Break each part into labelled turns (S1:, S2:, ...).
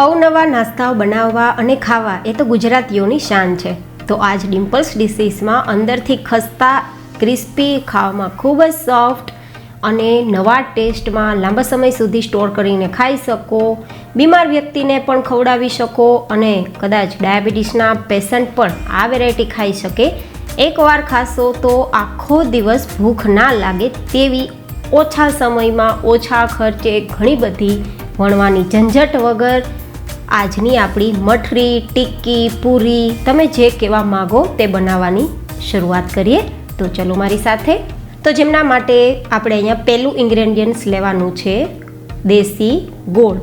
S1: અવનવા નાસ્તાઓ બનાવવા અને ખાવા એ તો ગુજરાતીઓની શાન છે. તો આજ ડિમ્પલ્સ ડિશીસમાં અંદરથી ખસ્તા ક્રિસ્પી, ખાવામાં ખૂબ જ સોફ્ટ અને નવા ટેસ્ટમાં લાંબા સમય સુધી સ્ટોર કરીને ખાઈ શકો, બીમાર વ્યક્તિને પણ ખવડાવી શકો અને કદાચ ડાયાબિટીસના પેશન્ટ પણ આ વેરાયટી ખાઈ શકે. એકવાર ખાશો તો આખો દિવસ ભૂખ ના લાગે તેવી ઓછા સમયમાં ઓછા ખર્ચે ઘણી બધી વણવાની ઝંઝટ વગર આજની આપણી મઠરી, ટિક્કી, પૂરી, તમે જે કહેવા માગો તે બનાવવાની શરૂઆત કરીએ. તો ચલો મારી સાથે. તો જેમના માટે આપણે અહીંયા પહેલું ઇન્ગ્રેડિયન્ટ્સ લેવાનું છે દેશી ગોળ.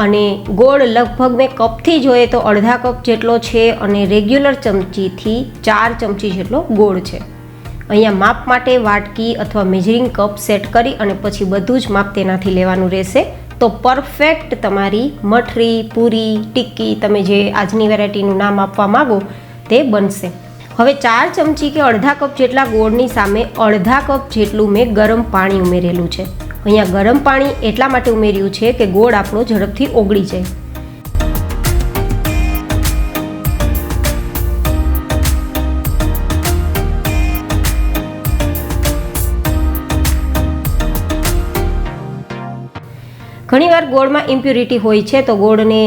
S1: અને ગોળ લગભગ મેં કપથી જોઈએ તો અડધા કપ જેટલો છે અને રેગ્યુલર ચમચીથી 4 ચમચી જેટલો ગોળ છે. અહીંયા માપ માટે વાટકી અથવા મેજરિંગ કપ સેટ કરી અને પછી બધું જ માપ તેનાથી લેવાનું રહેશે. તો પરફેક્ટ તમારી મઠરી, પૂરી, ટિક્કી, તમે જે આજની વેરાયટીનું નામ આપવા માગો તે બનશે. હવે 4 ચમચી કે અડધા કપ જેટલા ગોળની સામે અડધા કપ જેટલું મેં ગરમ પાણી ઉમેરેલું છે. અહીંયા ગરમ પાણી એટલા માટે ઉમેર્યું છે કે ગોળ આપણો ઝડપથી ઓગળી જાય. ઘણીવાર ગોળમાં ઇમ્પ્યુરિટી હોય છે તો ગોળને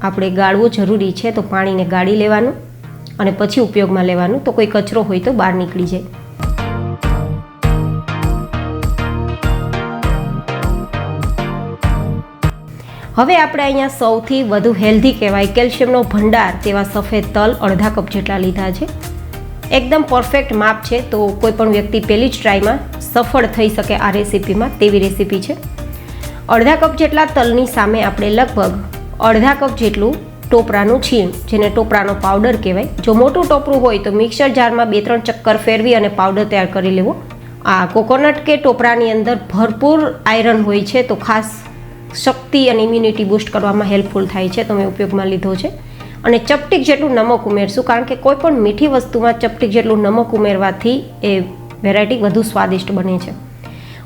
S1: આપણે ગાળવો જરૂરી છે. તો પાણીને ગાળી લેવાનું અને પછી ઉપયોગમાં લેવાનું, તો કોઈ કચરો હોય તો બહાર નીકળી જાય. હવે આપણે અહીંયા સૌથી વધુ હેલ્ધી કહેવાય, કેલ્શિયમનો ભંડાર તેવા સફેદ તલ અડધા કપ જેટલા લીધા છે. એકદમ પરફેક્ટ માપ છે, તો કોઈ પણ વ્યક્તિ પહેલી જ ટ્રાયમાં સફળ થઈ શકે આ રેસીપીમાં તેવી રેસીપી છે. અડધા કપ જેટલા તલની સામે આપણે લગભગ અડધા કપ જેટલું ટોપરાનું છીણ, જેને ટોપરાનો પાવડર કહેવાય. જો મોટું ટોપરું હોય તો મિક્સર જારમાં 2-3 ચક્કર ફેરવી અને પાવડર તૈયાર કરી લેવો. આ કોકોનટ કે ટોપરાની અંદર ભરપૂર આયરન હોય છે, તો ખાસ શક્તિ અને ઇમ્યુનિટી બૂસ્ટ કરવામાં હેલ્પફુલ થાય છે, તો મેં ઉપયોગમાં લીધો છે. અને ચપટીક જેટલું નમક ઉમેરશું, કારણ કે કોઈ પણ મીઠી વસ્તુમાં ચપટીક જેટલું નમક ઉમેરવાથી એ વેરાયટી વધુ સ્વાદિષ્ટ બને છે.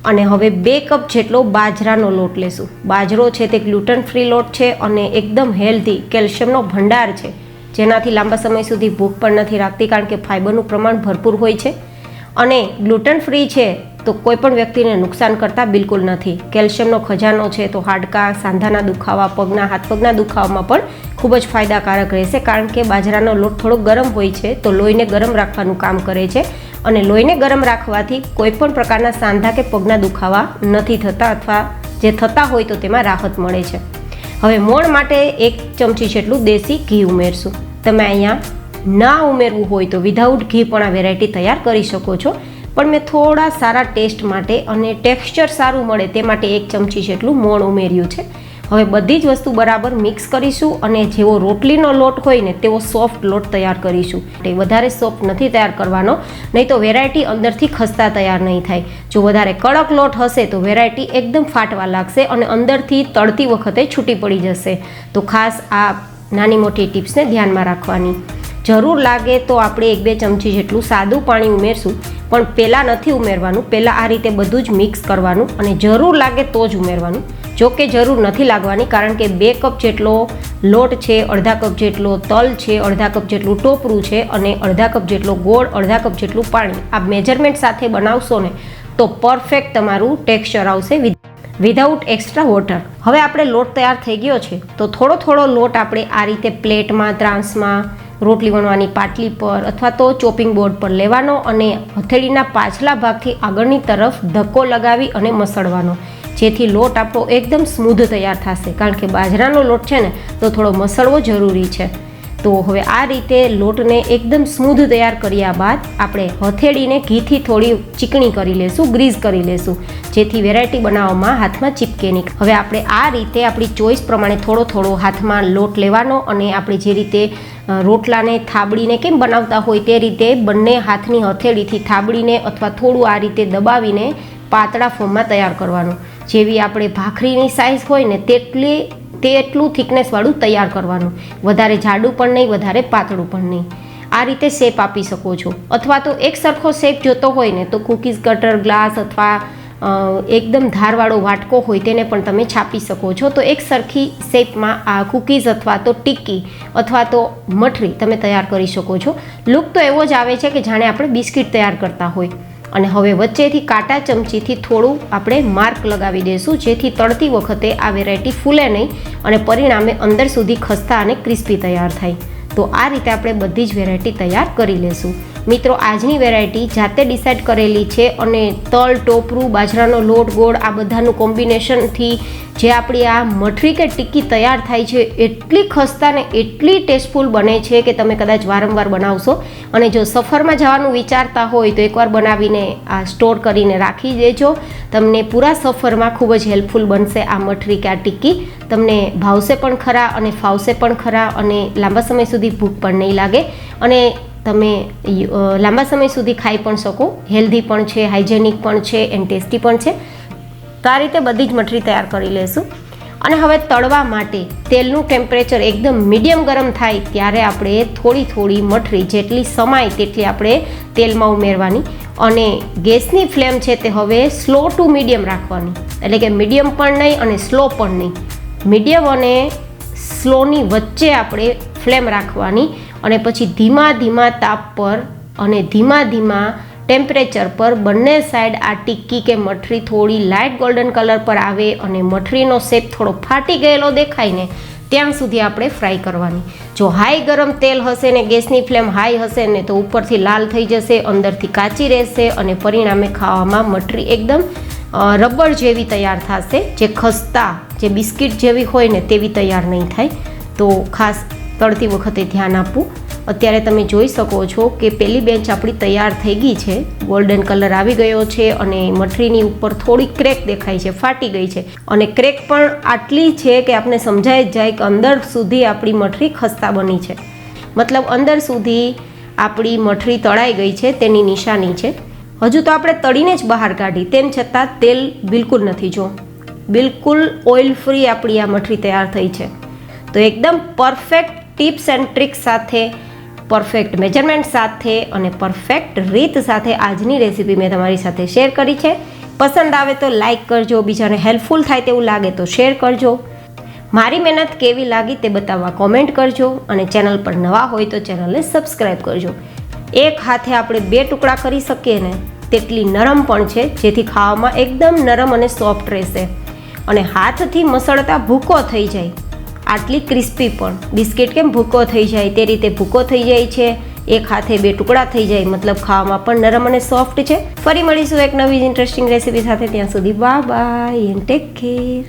S1: અને હવે 2 કપ જેટલો બાજરાનો લોટ લેશું. બાજરો છે તે ગ્લુટન ફ્રી લોટ છે અને એકદમ હેલ્ધી, કેલ્શિયમનો ભંડાર છે, જેનાથી લાંબા સમય સુધી ભૂખ પણ નથી રાખતી, કારણ કે ફાઇબરનું પ્રમાણ ભરપૂર હોય છે. અને ગ્લુટન ફ્રી છે તો કોઈ પણ વ્યક્તિને નુકસાન કરતા બિલકુલ નથી. કેલ્શિયમનો ખજાનો છે, તો હાડકાં, સાંધાના દુખાવા, હાથ પગના દુખાવામાં પણ ખૂબ જ ફાયદાકારક રહેશે, કારણ કે બાજરાનો લોટ થોડો ગરમ હોય છે, તો લોહીને ગરમ રાખવાનું કામ કરે છે. અને લોહીને ગરમ રાખવાથી કોઈ પણ પ્રકારના સાંધા કે પગના દુખાવા નથી થતા, અથવા જે થતા હોય તો તેમાં રાહત મળે છે. હવે મોણ માટે 1 ચમચી જેટલું દેશી ઘી ઉમેરશું. તમે અહીંયા ના ઉમેરવું હોય તો વિધાઉટ ઘી પણ આ વેરાયટી તૈયાર કરી શકો છો, પણ મેં થોડા સારા ટેસ્ટ માટે અને ટેક્સચર સારું મળે તે માટે 1 ચમચી જેટલું મોણ ઉમેર્યું છે. હવે બધી જ વસ્તુ બરાબર મિક્સ કરીશું અને જેવો રોટલીનો લોટ હોય ને તેવો સોફ્ટ લોટ તૈયાર કરીશું. એ વધારે સોફ્ટ નથી તૈયાર કરવાનો, નહીં તો વેરાયટી અંદરથી ખસ્તા તૈયાર નહીં થાય. જો વધારે કડક લોટ હશે તો વેરાયટી એકદમ ફાટવા લાગશે અને અંદરથી તળતી વખતે છૂટી પડી જશે. તો ખાસ આ નાની મોટી ટિપ્સને ધ્યાનમાં રાખવાની. જરૂર લાગે તો આપણે 1-2 ચમચી જેટલું સાદું પાણી ઉમેરશું, પણ પહેલાં નથી ઉમેરવાનું. પહેલાં આ રીતે બધું જ મિક્સ કરવાનું અને જરૂર લાગે તો જ ઉમેરવાનું. જો કે જરૂર નથી લાગવાની, કારણ કે 2 કપ જેટલો લોટ છે, અડધા કપ જેટલો તલ છે, અડધા કપ જેટલું ટોપરું છે અને અડધા કપ જેટલો ગોળ, અડધા કપ જેટલું પાણી, આ મેજરમેન્ટ સાથે બનાવશો ને તો પરફેક્ટ તમારું ટેક્સચર આવશે વિધાઉટ એક્સ્ટ્રા વોટર. હવે આપણે લોટ તૈયાર થઈ ગયો છે, તો થોડો થોડો લોટ આપણે આ રીતે પ્લેટમાં, ત્રાંસમાં, રોટલી વણવાની પાટલી પર અથવા તો ચોપિંગ બોર્ડ પર લેવાનો અને હથેળીના પાછલા ભાગથી આગળની તરફ ધક્કો લગાવી અને મસળવાનો, જેથી લોટ આપણો એકદમ સ્મૂધ તૈયાર થશે. કારણ કે બાજરાનો લોટ છે ને તો થોડો મસળવો જરૂરી છે. તો હવે આ રીતે લોટને એકદમ સ્મૂધ તૈયાર કર્યા બાદ આપણે હથેળીને ઘીથી થોડી ચીકણી કરી લેશું, ગ્રીઝ કરી લેશું, જેથી વેરાયટી બનાવવામાં હાથમાં ચીપકે નહીં. હવે આપણે આ રીતે આપણી ચોઈસ પ્રમાણે થોડો થોડો હાથમાં લોટ લેવાનો અને આપણે જે રીતે રોટલાને થાબડીને કેમ બનાવતા હોય તે રીતે બંને હાથની હથેળીથી થાબડીને અથવા થોડું આ રીતે દબાવીને પાતળા ફોર્મમાં તૈયાર કરવાનું. જેવી આપણે ભાખરીની સાઇઝ હોય ને તેટલું થિકનેસવાળું તૈયાર કરવાનું. વધારે જાડું પણ નહીં, વધારે પાતળું પણ નહીં. આ રીતે શેપ આપી શકો છો. અથવા તો એક સરખો શેપ જોતો હોય ને તો કૂકીઝ કટર, ગ્લાસ અથવા એકદમ ધારવાળો વાટકો હોય તેને પણ તમે છાપી શકો છો. તો એક સરખી શેપમાં આ કૂકીઝ અથવા તો ટિક્કી અથવા તો મઠરી તમે તૈયાર કરી શકો છો. લુક તો એવો જ આવે છે કે જાણે આપણે બિસ્કિટ તૈયાર કરતા હોય. અને હવે વચ્ચેથી કાંટા ચમચીથી થોડું આપણે માર્ક લગાવી દઈશું, જેથી તળતી વખતે આ વેરાયટી ફૂલે નહીં અને પરિણામે અંદર સુધી ખસ્તા અને ક્રિસ્પી તૈયાર થાય. તો આ રીતે આપણે બધી જ વેરાયટી તૈયાર કરી લેશું. મિત્રો, આજની વેરાયટી જાતે ડિસાઇડ કરેલી છે અને તલ, ટોપરું, બાજરાનો લોટ, ગોળ આ બધાનું કોમ્બિનેશનથી જે આપણી આ મઠરી કે ટિક્કી તૈયાર થાય છે એટલી ખસ્તા ને એટલી ટેસ્ટફુલ બને છે કે તમે કદાચ વારંવાર બનાવશો. અને જો સફરમાં જવાનું વિચારતા હોય તો એકવાર બનાવીને આ સ્ટોર કરીને રાખી દેજો. તમને પૂરા સફરમાં ખૂબ જ હેલ્પફુલ બનશે આ મઠરી કે આ ટિક્કી. તમને ભાવશે પણ ખરા અને ફાવશે પણ ખરા અને લાંબા સમય સુધી ભૂખ પણ નહીં લાગે અને તમે લાંબા સમય સુધી ખાઈ પણ શકો. હેલ્ધી પણ છે, હાઇજેનિક પણ છે એન્ડ ટેસ્ટી પણ છે. તો આ રીતે બધી જ મઠરી તૈયાર કરી લેશું. અને હવે તળવા માટે તેલનું ટેમ્પરેચર એકદમ મીડિયમ ગરમ થાય ત્યારે આપણે થોડી થોડી મઠરી જેટલી સમાય તેટલી આપણે તેલમાં ઉમેરવાની અને ગેસની ફ્લેમ છે તે હવે સ્લો ટુ મીડિયમ રાખવાની. એટલે કે મીડિયમ પણ નહીં અને સ્લો પણ નહીં, મીડિયમ અને સ્લોની વચ્ચે આપણે ફ્લેમ રાખવાની અને પછી ધીમા ધીમા તાપ પર અને ધીમા ધીમા ટેમ્પરેચર પર બંને સાઈડ આ ટિક્કી કે મઠરી થોડી લાઇટ ગોલ્ડન કલર પર આવે અને મઠરીનો શેપ થોડો ફાટી ગયેલો દેખાય ને ત્યાં સુધી આપણે ફ્રાય કરવાની. જો હાઈ ગરમ તેલ હશે ને ગેસની ફ્લેમ હાઈ હશે ને તો ઉપરથી લાલ થઈ જશે, અંદરથી કાચી રહેશે અને પરિણામે ખાવામાં મઠરી એકદમ રબર જેવી તૈયાર થશે. જે ખસ્તા જે બિસ્કિટ જેવી હોય ને તેવી તૈયાર નહીં થાય. તો ખાસ તળતી વખતે ધ્યાન આપવું. અત્યારે તમે જોઈ શકો છો કે પેલી બેચ આપણી તૈયાર થઈ ગઈ છે, ગોલ્ડન કલર આવી ગયો છે અને મઠરીની ઉપર થોડી ક્રેક દેખાય છે, ફાટી ગઈ છે. અને ક્રેક પણ આટલી છે કે આપણે સમજાઈ જ જાય કે અંદર સુધી આપણી મઠરી ખસ્તા બની છે, મતલબ અંદર સુધી આપણી મઠરી તળાઈ ગઈ છે તેની નિશાની છે. હજુ તો આપણે તળીને જ બહાર કાઢી, તેમ છતાં તેલ બિલકુલ નથી. જો બિલકુલ ઓઇલ ફ્રી આપણી આ મઠરી તૈયાર થઈ છે. તો એકદમ પરફેક્ટ ટિપ્સ એન્ડ ટ્રિક્સ સાથે, પરફેક્ટ મેજરમેન્ટ સાથે અને પરફેક્ટ રીત સાથે આજની રેસીપી મેં તમારી સાથે શેર કરી છે. પસંદ આવે તો લાઈક કરજો, બીજાને હેલ્પફુલ થાય તેવું લાગે તો શેર કરજો. મારી મહેનત કેવી લાગી તે બતાવવા કોમેન્ટ કરજો અને ચેનલ પર નવા હોય તો ચેનલને સબસ્ક્રાઈબ કરજો. એક હાથે આપણે 2 ટુકડા કરી શકીએ ને તેટલી નરમ પણ છે, જેથી ખાવામાં એકદમ નરમ અને સોફ્ટ રહેશે અને હાથથી મસળતા ભૂકો થઈ જાય. આટલી ક્રિસ્પી પણ, બિસ્કિટ કેમ ભૂકો થઈ જાય તે રીતે ભૂકો થઈ જાય છે. એક હાથે 2 ટુકડા થઈ જાય, મતલબ ખાવામાં પણ નરમ અને સોફ્ટ છે. ફરી મળીશું એક નવી ઇન્ટરેસ્ટિંગ રેસીપી સાથે. ત્યાં સુધી bye bye and take care.